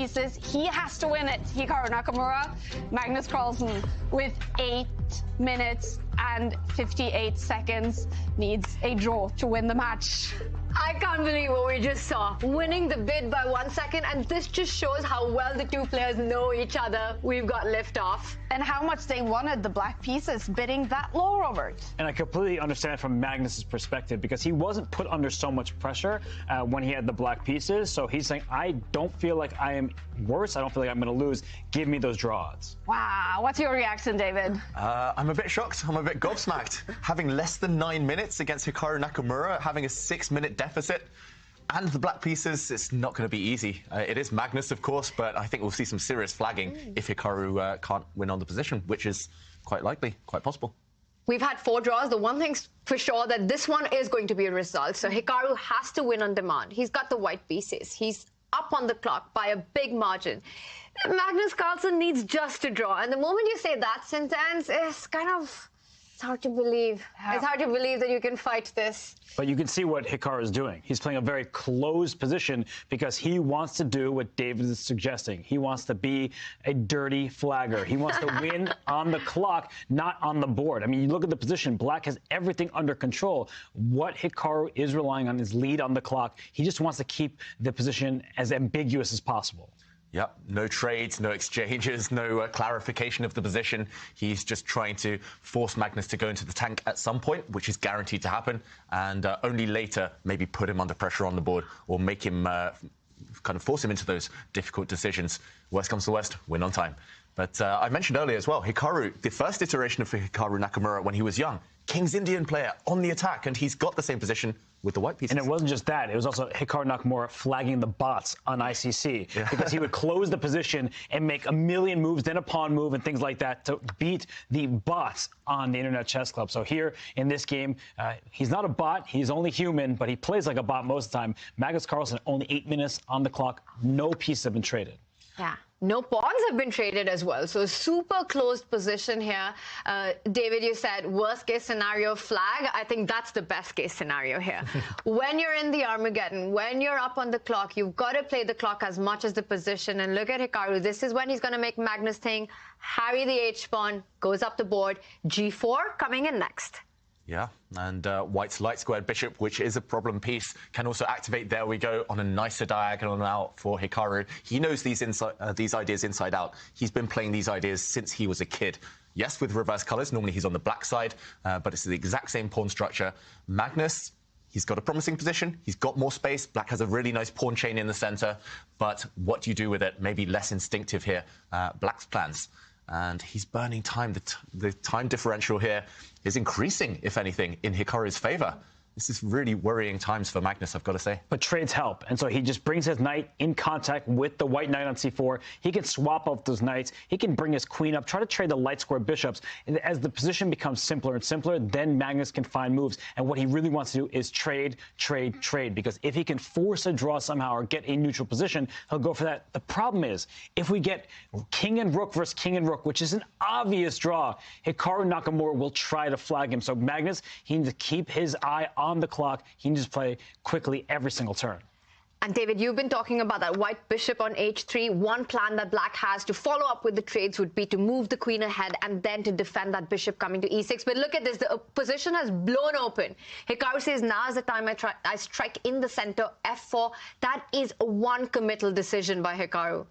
pieces. He has to win it. Hikaru Nakamura, Magnus Carlsen with 8 minutes and 58 seconds needs a draw to win the match. I can't believe what we just saw. Winning the bid by 1 second, and this just shows how well the two players know each other. We've got liftoff. And how much they wanted the black pieces bidding that low, Robert. And I completely understand from Magnus's perspective, because he wasn't put under so much pressure when he had the black pieces. So he's saying, I don't feel like I am worse. I don't feel like I'm going to lose. Give me those draw odds. Wow. What's your reaction, David? I'm a bit shocked. I'm a bit gobsmacked. Having less than 9 minutes against Hikaru Nakamura, having a 6-minute deficit, and the black pieces, it's not going to be easy. It is Magnus, of course, but I think we'll see some serious flagging if Hikaru can't win on the position, which is quite likely, quite possible. We've had 4 draws. The one thing's for sure that this one is going to be a result. So Hikaru has to win on demand. He's got the white pieces. He's up on the clock by a big margin. Magnus Carlsen needs just a draw. And the moment you say that sentence, it's kind of... It's hard to believe. Yeah. It's hard to believe that you can fight this. But you can see what Hikaru is doing. He's playing a very closed position because he wants to do what David is suggesting. He wants to be a dirty flagger. He wants to win on the clock, not on the board. I mean, you look at the position. Black has everything under control. What Hikaru is relying on is lead on the clock. He just wants to keep the position as ambiguous as possible. Yep, no trades, no exchanges, no clarification of the position. He's just trying to force Magnus to go into the tank at some point, which is guaranteed to happen, and only later maybe put him under pressure on the board or make him kind of force him into those difficult decisions. Worst comes to worst, win on time. But I mentioned earlier as well, Hikaru, the first iteration of Hikaru Nakamura when he was young, King's Indian player on the attack, and he's got the same position with the white pieces. And it wasn't just that. It was also Hikaru Nakamura flagging the bots on ICC because he would close the position and make a million moves, then a pawn move and things like that to beat the bots on the Internet Chess Club. So here in this game, he's not a bot. He's only human, but he plays like a bot most of the time. Magnus Carlsen, only 8 minutes on the clock. No pieces have been traded. Yeah. No pawns have been traded as well. So super closed position here. David, you said worst case scenario flag. I think that's the best case scenario here. When you're in the Armageddon, when you're up on the clock, you've got to play the clock as much as the position. And look at Hikaru. This is when he's going to make Magnus think, harry the H-pawn, goes up the board. G4 coming in next. Yeah, and White's light squared bishop, which is a problem piece, can also activate, there we go, on a nicer diagonal now for Hikaru. He knows these ideas inside out. He's been playing these ideas since he was a kid. Yes, with reverse colors. Normally he's on the black side, but it's the exact same pawn structure. Magnus, he's got a promising position. He's got more space. Black has a really nice pawn chain in the center. But what do you do with it? Maybe less instinctive here. Black's plans. And he's burning time. The time differential here is increasing, if anything, in Hikaru's favor. This is really worrying times for Magnus, I've got to say. But trades help, and so he just brings his knight in contact with the white knight on c4. He can swap out those knights. He can bring his queen up, try to trade the light square bishops. And as the position becomes simpler and simpler, then Magnus can find moves. And what he really wants to do is trade, trade, trade. Because if he can force a draw somehow or get a neutral position, he'll go for that. The problem is, if we get king and rook versus king and rook, which is an obvious draw, Hikaru Nakamura will try to flag him. So Magnus, he needs to keep his eye on the clock. He needs to play quickly every single turn. And David, you've been talking about that white bishop on h3. One plan that black has to follow up with the trades would be to move the queen ahead and then to defend that bishop coming to e6. But look at this. The position has blown open. Hikaru says, now is the time I strike in the center, f4. That is one committal decision by Hikaru.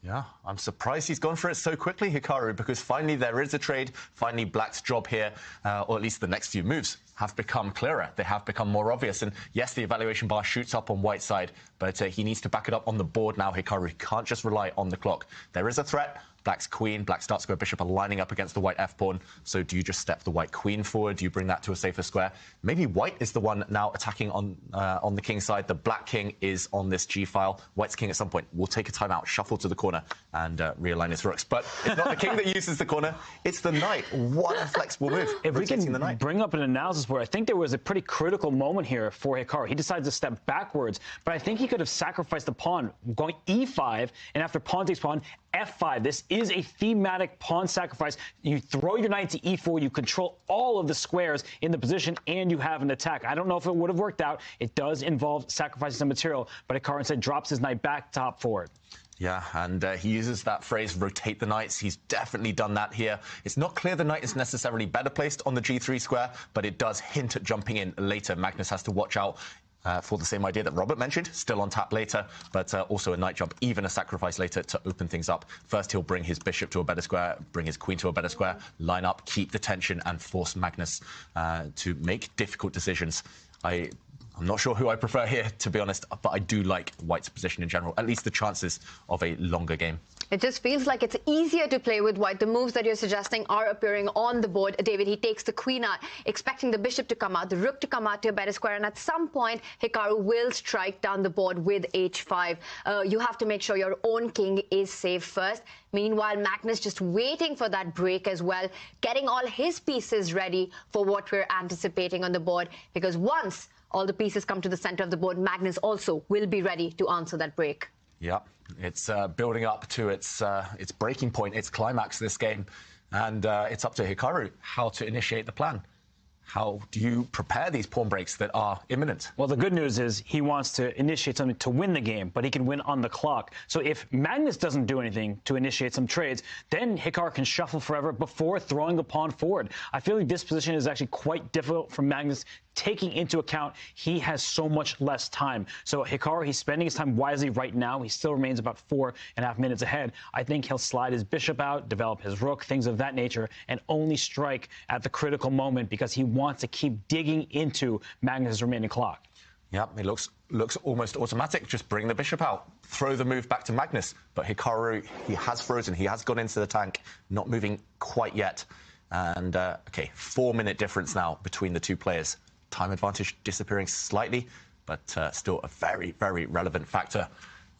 Yeah, I'm surprised he's gone for it so quickly, Hikaru, because finally there is a trade. Finally, Black's job here, or at least the next few moves, have become clearer. They have become more obvious. And yes, the evaluation bar shoots up on White's side, but he needs to back it up on the board now, Hikaru. He can't just rely on the clock. There is a threat. Black's queen, Black's dark square bishop are lining up against the white f-pawn. So do you just step the white queen forward? Do you bring that to a safer square? Maybe White is the one now attacking on the king side. The black king is on this g-file. White's king at some point will take a timeout, shuffle to the corner, and realign his rooks. But it's not the king that uses the corner, it's the knight. What a flexible move. If we can bring up an analysis board, I think there was a pretty critical moment here for Hikaru. He decides to step backwards, but I think he could have sacrificed the pawn, going e5, and after pawn takes pawn, f5. This is a thematic pawn sacrifice. You throw your knight to e4, you control all of the squares in the position, and you have an attack. I don't know if it would have worked out. It does involve sacrificing some material, but Hikaru instead drops his knight back top forward. Yeah, and he uses that phrase, rotate the knights. He's definitely done that here. It's not clear the knight is necessarily better placed on the g3 square, but it does hint at jumping in later. Magnus has to watch out for the same idea that Robert mentioned, still on tap later, but also a knight jump, even a sacrifice later to open things up. First, he'll bring his bishop to a better square, bring his queen to a better square, line up, keep the tension, and force Magnus to make difficult decisions. I'm not sure who I prefer here, to be honest, but I do like White's position in general, at least the chances of a longer game. It just feels like it's easier to play with White. The moves that you're suggesting are appearing on the board. David, he takes the queen out, expecting the bishop to come out, the rook to come out to a better square, and at some point, Hikaru will strike down the board with h5. You have to make sure your own king is safe first. Meanwhile, Magnus just waiting for that break as well, getting all his pieces ready for what we're anticipating on the board, because once all the pieces come to the center of the board, Magnus also will be ready to answer that break. Yeah, it's building up to its breaking point, its climax this game, and it's up to Hikaru how to initiate the plan. How do you prepare these pawn breaks that are imminent? Well, the good news is he wants to initiate something to win the game, but he can win on the clock. So if Magnus doesn't do anything to initiate some trades, then Hikaru can shuffle forever before throwing the pawn forward. I feel like this position is actually quite difficult for Magnus, taking into account he has so much less time. So Hikaru, he's spending his time wisely right now. He still remains about 4.5 minutes ahead. I think he'll slide his bishop out, develop his rook, things of that nature, and only strike at the critical moment because he wants to keep digging into Magnus' remaining clock. Yep, it looks almost automatic. Just bring the bishop out, throw the move back to Magnus. But Hikaru, he has frozen. He has gone into the tank, not moving quite yet. And, OK, 4-minute difference now between the two players. Time advantage disappearing slightly, but still a very, very relevant factor.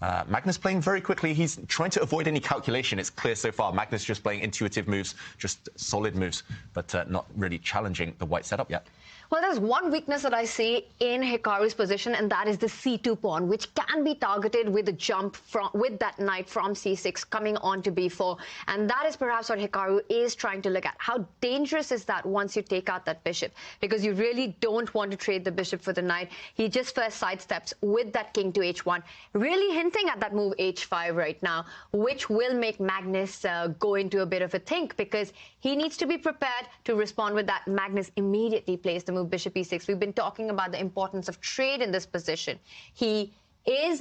Magnus playing very quickly. He's trying to avoid any calculation. It's clear so far. Magnus just playing intuitive moves, just solid moves, but not really challenging the white setup yet. Well, there's one weakness that I see in Hikaru's position, and that is the c2 pawn, which can be targeted with a jump with that knight from c6 coming on to b4. And that is perhaps what Hikaru is trying to look at. How dangerous is that once you take out that bishop? Because you really don't want to trade the bishop for the knight. He just first sidesteps with that king to h1, really hinting at that move h5 right now, which will make Magnus go into a bit of a think, because he needs to be prepared to respond with that. Magnus immediately plays the move bishop e6. We've been talking about the importance of trade in this position. He is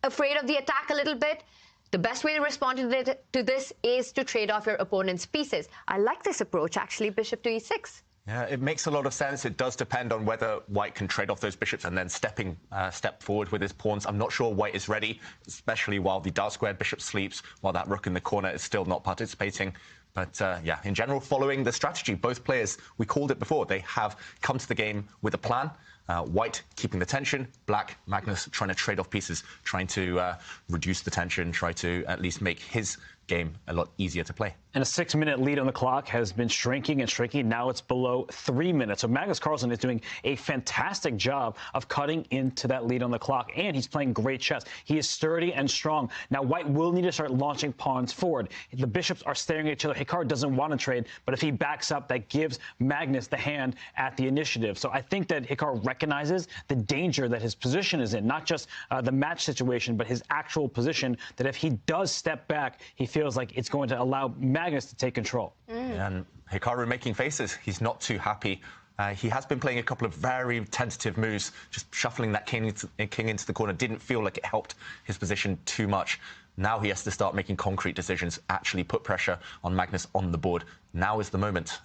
afraid of the attack a little bit. The best way to respond to this is to trade off your opponent's pieces. I like this approach, actually, bishop to e6. Yeah, it makes a lot of sense. It does depend on whether White can trade off those bishops and then step forward with his pawns. I'm not sure White is ready, especially while the dark squared bishop sleeps, while that rook in the corner is still not participating. But, yeah, in general, following the strategy, both players, we called it before, they have come to the game with a plan. White keeping the tension, Black, Magnus trying to trade off pieces, trying to reduce the tension, try to at least make his game a lot easier to play. And a 6-minute lead on the clock has been shrinking and shrinking. Now it's below 3 minutes. So Magnus Carlsen is doing a fantastic job of cutting into that lead on the clock, and he's playing great chess. He is sturdy and strong. Now White will need to start launching pawns forward. The bishops are staring at each other. Hikaru doesn't want to trade, but if he backs up, that gives Magnus the hand at the initiative. So I think that Hikaru recognizes the danger that his position is in, not just the match situation, but his actual position, that if he does step back, he feels like it's going to allow Magnus to take control. And Hikaru making faces. He's not too happy. He has been playing a couple of very tentative moves. Just shuffling that king into the corner didn't feel like it helped his position too much. Now he has to start making concrete decisions, actually put pressure on Magnus on the board. Now is the moment.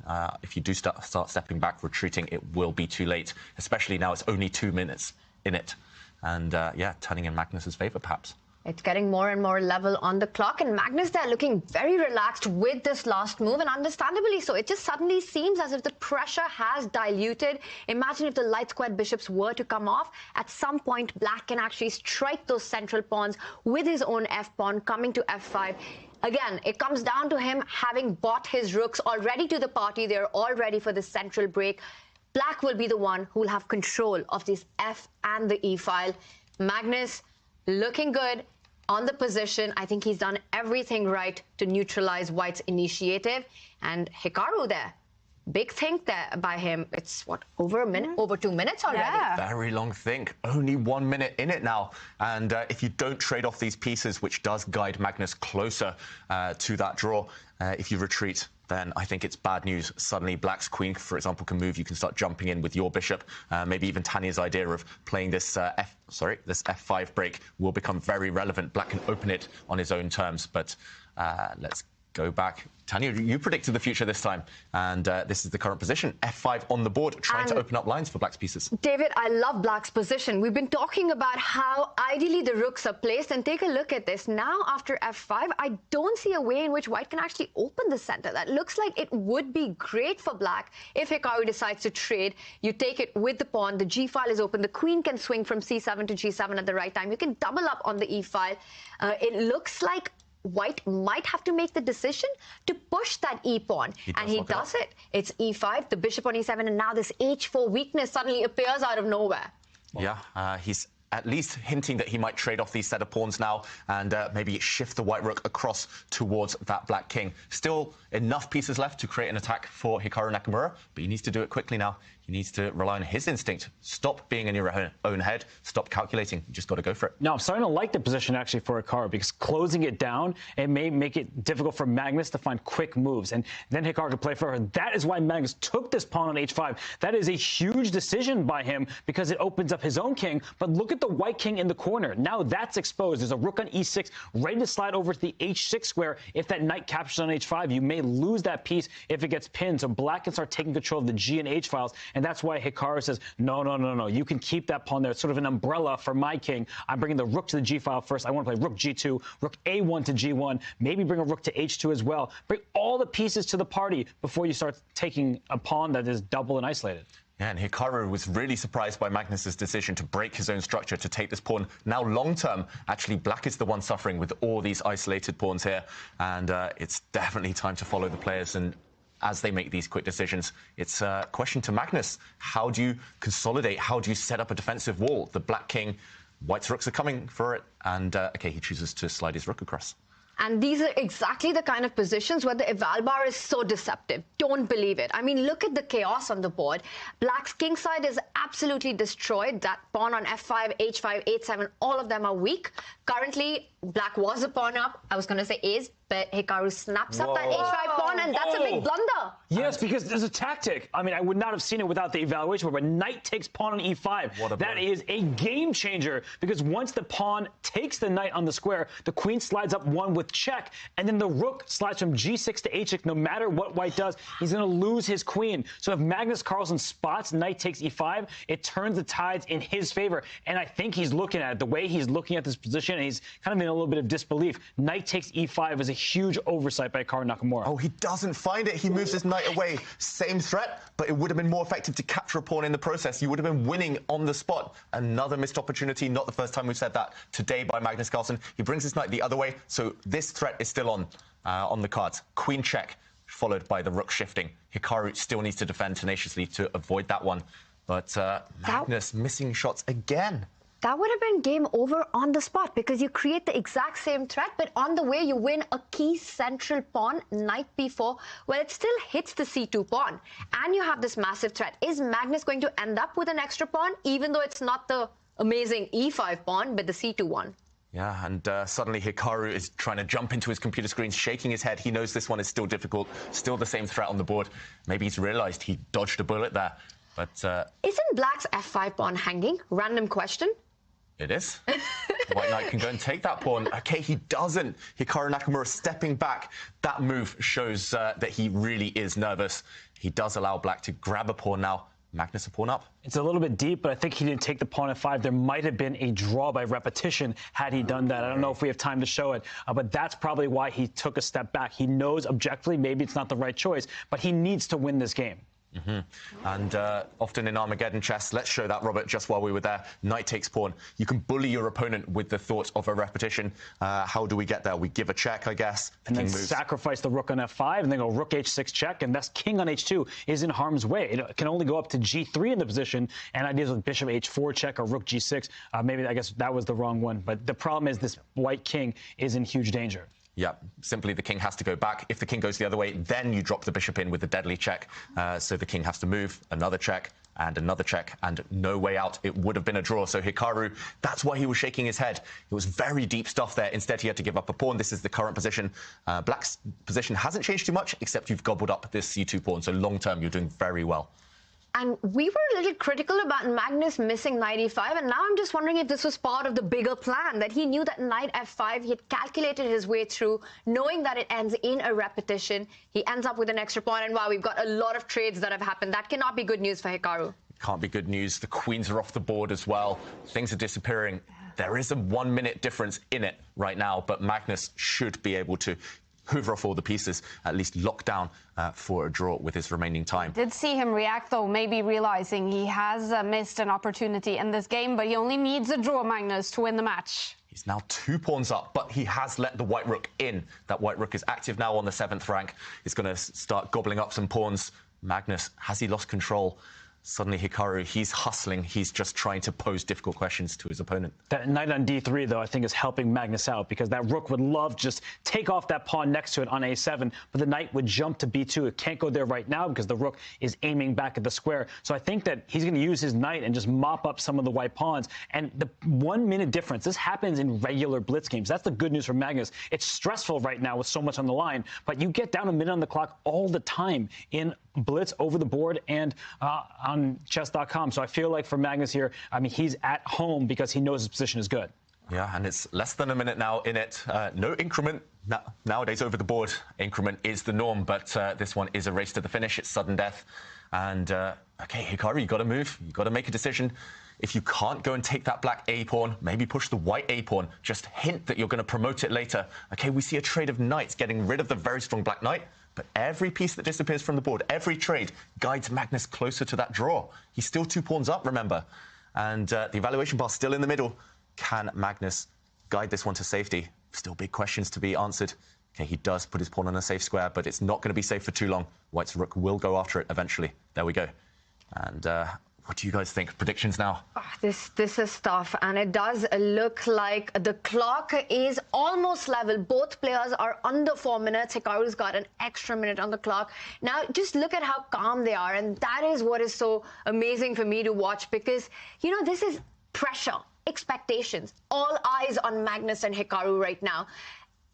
If you do start stepping back, retreating, it will be too late, especially now it's only 2 minutes in it. And, yeah, turning in Magnus's favour, perhaps. It's getting more and more level on the clock, and Magnus there looking very relaxed with this last move, and understandably so. It just suddenly seems as if the pressure has diluted. Imagine if the light squared bishops were to come off. At some point, Black can actually strike those central pawns with his own f-pawn, coming to f5. Again, it comes down to him having bought his rooks already to the party. They're all ready for the central break. Black will be the one who will have control of this f and the e file. Magnus looking good on the position. I think he's done everything right to neutralize White's initiative. And Hikaru there. Big think there by him. It's, what, over a minute? Over 2 minutes already? Yeah. Very long think. Only 1 minute in it now. And if you don't trade off these pieces, which does guide Magnus closer to that draw, if you retreat, then I think it's bad news. Suddenly, Black's queen, for example, can move. You can start jumping in with your bishop. Maybe even Tanya's idea of playing this this F5 break will become very relevant. Black can open it on his own terms. But let's go back. Tanya, you predicted the future this time, and this is the current position. F5 on the board, trying to open up lines for Black's pieces. David, I love Black's position. We've been talking about how ideally the rooks are placed, and take a look at this. Now, after F5, I don't see a way in which White can actually open the center. That looks like it would be great for Black if Hikaru decides to trade. You take it with the pawn, the G file is open, the queen can swing from C7 to G7 at the right time. You can double up on the E file. It looks like White might have to make the decision to push that E-pawn. And he does it. It's E5, the bishop on E7, and now this H4 weakness suddenly appears out of nowhere. Yeah, he's at least hinting that he might trade off these set of pawns now and maybe shift the white rook across towards that black king. Still enough pieces left to create an attack for Hikaru Nakamura, but he needs to do it quickly now. He needs to rely on his instinct. Stop being in your own head. Stop calculating. You just got to go for it. No, I'm starting to like the position actually for Hikaru, because closing it down, it may make it difficult for Magnus to find quick moves. And then Hikaru to play for her. That is why Magnus took this pawn on H5. That is a huge decision by him because it opens up his own king. But look at the white king in the corner. Now that's exposed. There's a rook on E6 ready to slide over to the H6 square. If that knight captures on H5, you may lose that piece if it gets pinned. So Black can start taking control of the G and H files. And that's why Hikaru says, no, no, no, no. You can keep that pawn there. It's sort of an umbrella for my king. I'm bringing the rook to the G file first. I want to play rook G2, rook A1 to G1, maybe bring a rook to H2 as well. Bring all the pieces to the party before you start taking a pawn that is double and isolated. Yeah, and Hikaru was really surprised by Magnus's decision to break his own structure to take this pawn. Now, long-term, actually, Black is the one suffering with all these isolated pawns here. And it's definitely time to follow the players. And as they make these quick decisions, it's a question to Magnus. How do you consolidate? How do you set up a defensive wall? The black king, white's rooks are coming for it. And, OK, he chooses to slide his rook across. And these are exactly the kind of positions where the eval bar is so deceptive. Don't believe it. I mean, look at the chaos on the board. Black's king side is absolutely destroyed. That pawn on F5, H5, H7, all of them are weak. Currently, Black was a pawn up. I was going to say is, but Hikaru snaps up that H5 pawn, and that's a big blunder. Yes, because there's a tactic. I mean, I would not have seen it without the evaluation, but knight takes pawn on E5. That is a game changer, because once the pawn takes the knight on the square, the queen slides up one with check, and then the rook slides from G6 to H6. No matter what white does, he's going to lose his queen. So if Magnus Carlsen spots knight takes E5, it turns the tides in his favor. And I think he's looking at it, the way he's looking at this position, and he's kind of in a little bit of disbelief. Knight takes E5 is a huge oversight by Hikaru Nakamura. Oh, he doesn't find it. He moves his knight away. Same threat, but it would have been more effective to capture a pawn in the process. You would have been winning on the spot. Another missed opportunity. Not the first time we've said that today by Magnus Carlsen. He brings his knight the other way, so this threat is still on the cards. Queen check, followed by the rook shifting. Hikaru still needs to defend tenaciously to avoid that one. But Magnus missing shots again. That would have been game over on the spot, because you create the exact same threat, but on the way you win a key central pawn, knight b4, well, it still hits the c2 pawn. And you have this massive threat. Is Magnus going to end up with an extra pawn, even though it's not the amazing e5 pawn, but the c2 one? Yeah, and suddenly Hikaru is trying to jump into his computer screen, shaking his head. He knows this one is still difficult, still the same threat on the board. Maybe he's realized he dodged a bullet there. But isn't Black's f5 pawn hanging? Random question. It is. White knight can go and take that pawn. OK, he doesn't. Hikaru Nakamura stepping back. That move shows that he really is nervous. He does allow Black to grab a pawn now. Magnus a pawn up. It's a little bit deep, but I think he didn't take the pawn at 5. There might have been a draw by repetition had he done that. I don't know if we have time to show it, but that's probably why he took a step back. He knows objectively maybe it's not the right choice, but he needs to win this game. And often in Armageddon chess, let's show that, Robert, just while we were there. Knight takes pawn. You can bully your opponent with the thought of a repetition. How do we get there? We give a check, I guess. And then sacrifice the rook on f5, and then go rook h6 check, and that's king on h2 is in harm's way. It can only go up to g3 in the position, and ideas with bishop h4 check or rook g6. Maybe, I guess, that was the wrong one. But the problem is this white king is in huge danger. Yeah, simply the king has to go back. If the king goes the other way, then you drop the bishop in with the deadly check. So the king has to move, another check, and no way out. It would have been a draw. So Hikaru, that's why he was shaking his head. It was very deep stuff there. Instead, he had to give up a pawn. This is the current position. Black's position hasn't changed too much, except you've gobbled up this c2 pawn. So long term, you're doing very well. And we were a little critical about Magnus missing knight e5, and now I'm just wondering if this was part of the bigger plan, that he knew that knight f5, he had calculated his way through, knowing that it ends in a repetition. He ends up with an extra pawn, and wow, we've got a lot of trades that have happened. That cannot be good news for Hikaru. Can't be good news. The queens are off the board as well. Things are disappearing. There is a 1 minute difference in it right now, but Magnus should be able to hoover off all the pieces, at least lock down for a draw with his remaining time. Did see him react, though, maybe realizing he has missed an opportunity in this game, but he only needs a draw, Magnus, to win the match. He's now 2 pawns up, but he has let the white rook in. That white rook is active now on the 7th rank. It's going to start gobbling up some pawns. Magnus, has he lost control? Suddenly Hikaru, he's hustling. He's just trying to pose difficult questions to his opponent. That knight on d3, though, I think is helping Magnus out, because that rook would love to just take off that pawn next to it on a7, but the knight would jump to b2. It can't go there right now because the rook is aiming back at the square. So I think that he's going to use his knight and just mop up some of the white pawns. And the 1 minute difference, this happens in regular blitz games. That's the good news for Magnus. It's stressful right now with so much on the line, but you get down a minute on the clock all the time in blitz, over the board, and on chess.com. So I feel like for Magnus here, I mean, he's at home because he knows his position is good. Yeah, and it's less than a minute now in it. No increment. Nowadays, over the board, increment is the norm, but this one is a race to the finish. It's sudden death. And, OK, Hikaru, you got to move. You got to make a decision. If you can't go and take that black a-pawn, maybe push the white a-pawn. Just hint that you're going to promote it later. OK, we see a trade of knights getting rid of the very strong black knight. But every piece that disappears from the board, every trade, guides Magnus closer to that draw. He's still 2 pawns up, remember. And the evaluation bar still in the middle. Can Magnus guide this one to safety? Still big questions to be answered. OK, he does put his pawn on a safe square, but it's not going to be safe for too long. White's rook will go after it eventually. There we go. And what do you guys think? Predictions now? Oh, this is tough, and it does look like the clock is almost level. Both players are under 4 minutes. Hikaru's got an extra minute on the clock. Now, just look at how calm they are, and that is what is so amazing for me to watch, because, you know, this is pressure, expectations, all eyes on Magnus and Hikaru right now.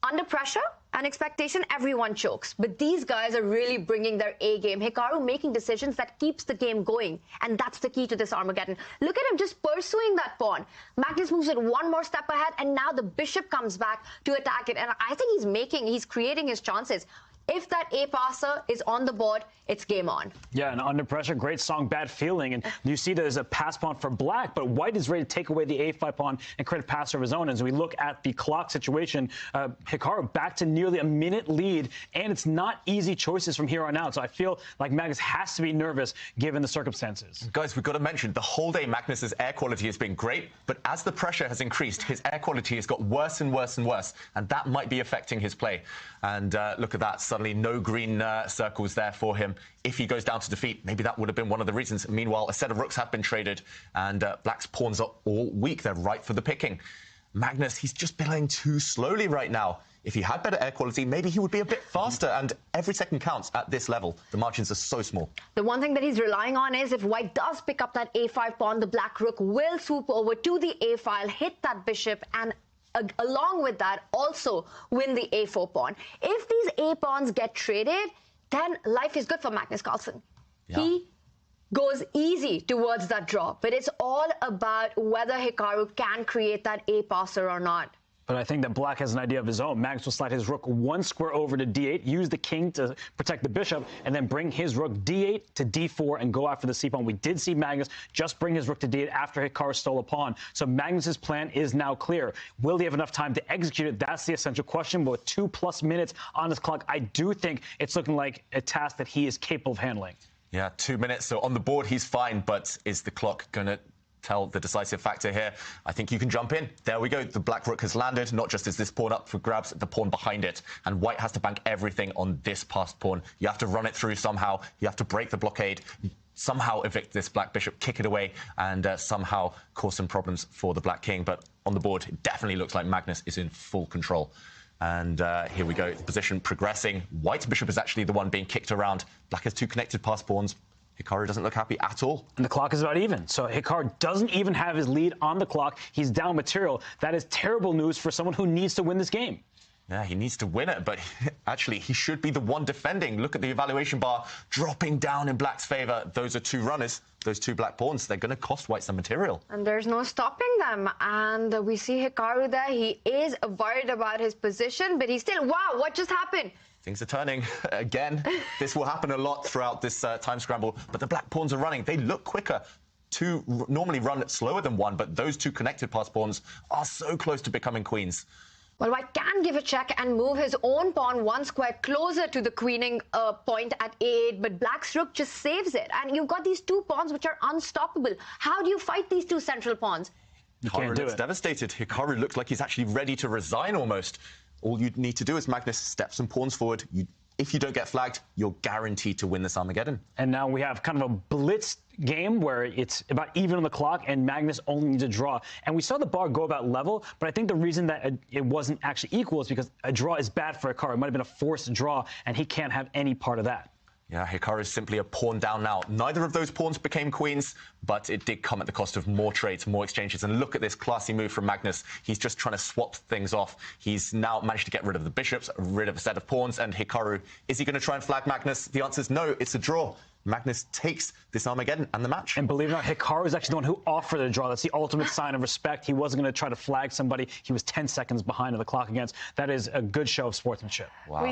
Under pressure and expectation, everyone chokes. But these guys are really bringing their A game. Hikaru making decisions that keeps the game going. And that's the key to this Armageddon. Look at him just pursuing that pawn. Magnus moves it 1 more step ahead, and now the bishop comes back to attack it. And I think he's creating his chances. If that A passer is on the board, it's game on. Yeah, and under pressure, great song, Bad Feeling. And you see there's a pass pawn for black, but white is ready to take away the A5 pawn and create a passer of his own. As we look at the clock situation, Hikaru back to nearly a minute lead, and it's not easy choices from here on out. So I feel like Magnus has to be nervous given the circumstances. Guys, we've got to mention, the whole day Magnus's air quality has been great, but as the pressure has increased, his air quality has got worse and worse and worse, and that might be affecting his play. And look at that, suddenly no green circles there for him. If he goes down to defeat, maybe that would have been one of the reasons. Meanwhile, a set of rooks have been traded, and black's pawns are all weak. They're ripe for the picking. Magnus, he's just playing too slowly right now. If he had better air quality, maybe he would be a bit faster, and every second counts at this level. The margins are so small. The one thing that he's relying on is if white does pick up that A5 pawn, the black rook will swoop over to the A file, hit that bishop, and along with that, also win the A4 pawn. If these A pawns get traded, then life is good for Magnus Carlsen. Yeah. He goes easy towards that draw, but it's all about whether Hikaru can create that A passer or not. But I think that black has an idea of his own. Magnus will slide his rook 1 square over to d8, use the king to protect the bishop, and then bring his rook d8 to d4 and go after the c-pawn. We did see Magnus just bring his rook to d8 after Hikaru stole a pawn. So Magnus's plan is now clear. Will he have enough time to execute it? That's the essential question. But with 2+ minutes on his clock, I do think it's looking like a task that he is capable of handling. Yeah, 2 minutes. So on the board, he's fine. But is the clock going to tell the decisive factor here? I think you can jump in. There we go. The black rook has landed. Not just is this pawn up for grabs, the pawn behind it. And white has to bank everything on this passed pawn. You have to run it through somehow. You have to break the blockade, somehow evict this black bishop, kick it away, and somehow cause some problems for the black king. But on the board, it definitely looks like Magnus is in full control. And here we go, the position progressing. White's bishop is actually the one being kicked around. Black has 2 connected passed pawns. Hikaru doesn't look happy at all. And the clock is about even. So Hikaru doesn't even have his lead on the clock. He's down material. That is terrible news for someone who needs to win this game. Yeah, he needs to win it, but actually he should be the one defending. Look at the evaluation bar dropping down in black's favor. Those are 2 runners, those 2 black pawns. They're going to cost white some material. And there's no stopping them. And we see Hikaru there. He is worried about his position, but he's still, wow, what just happened? Things are turning. Again, this will happen a lot throughout this time scramble, but the black pawns are running. They look quicker. 2 normally run slower than 1, but those 2 connected passed pawns are so close to becoming queens. Well, white can give a check and move his own pawn 1 square closer to the queening point at A8, but black's rook just saves it. And you've got these 2 pawns which are unstoppable. How do you fight these 2 central pawns? Hikaru looks devastated. Hikaru looks like he's actually ready to resign almost. All you need to do is Magnus step some pawns forward. If you don't get flagged, you're guaranteed to win this Armageddon. And now we have kind of a blitz game where it's about even on the clock and Magnus only needs a draw. And we saw the bar go about level, but I think the reason that it wasn't actually equal is because a draw is bad for Hikaru. It might have been a forced draw, and he can't have any part of that. Yeah, Hikaru is simply a pawn down now. Neither of those pawns became queens, but it did come at the cost of more trades, more exchanges. And look at this classy move from Magnus. He's just trying to swap things off. He's now managed to get rid of the bishops, rid of a set of pawns. And Hikaru, is he going to try and flag Magnus? The answer is no, it's a draw. Magnus takes this Armageddon and the match. And believe it or not, Hikaru is actually the one who offered a draw. That's the ultimate sign of respect. He wasn't going to try to flag somebody he was 10 seconds behind on the clock against. That is a good show of sportsmanship. Wow.